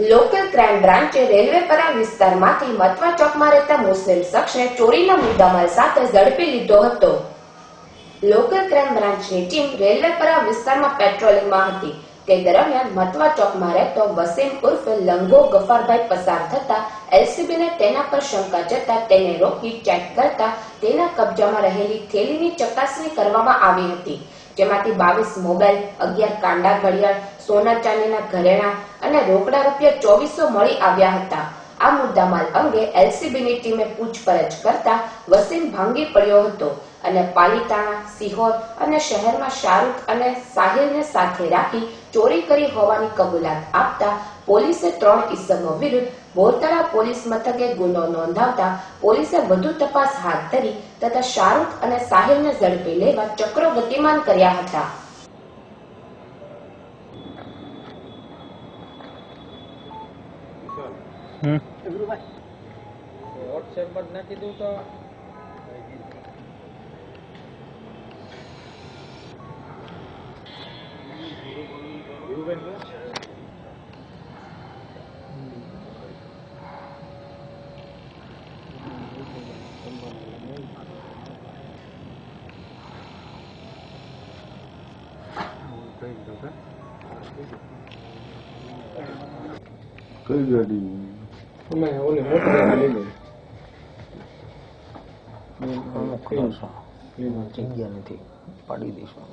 Local crime બ્રાન્ચે રેલવેપરા વિસ્તારમાંથી મતવા ચોકમાં રહેતા મુસ્લિમ શખ્સને ચોરીના મુદ્દામાલ સાથે ઝડપી લીધો હતો. લોકલ ક્રાઇમ બ્રાન્ચની ટીમ રેલવેપરા વિસ્તારમાં પેટ્રોલિંગમાં હતી. તે દરમિયાન મતવા ચોકમાં રહેતો વસીમ ઉર્ફે લંગો ગફારભાઈ પસાર થતા એલસીબીને તેના પર શંકા જતા તેને રોકી ચેક કરતા તેના કબજામાં રહેલી થેલીની ચકાસણી કરવામાં આવી હતી. જેમાંથી 22 મોબાઈલ, 11 કાંડા ઘડિયાળ, સોના ચાંદીના ઘરેણાં અને રોકડા ₹2400 મળી આવ્યા હતા. આ મુદ્દામાલ અંગે એલસીબીની ટીમે પૂછપરછ કરતા વસીમ ભાંગી પડ્યો હતો અને પાલીતાણા, સિહોર અને શહેરમાં શાહરૂખ અને સાહિલને સાથે રાખી ચોરી કરી હોવાની કબૂલાત આપતા પોલીસે 3 ઇસમો વિરુદ્ધ બોરતળા પોલીસ મથકે ગુનો નોંધાવતા પોલીસે વધુ તપાસ હાથ ધરી તથા શાહરૂખ અને સાહિલને ઝડપી લેવા ચક્રો ગતિમાન કર્યા હતા. વોટ્સએપ પર નાખી દઉં તો કઈ ગાડી અમે ઓલી મોટી ગાડી લઈ લઈએ. જગ્યા નથી, પાડી દઈશું.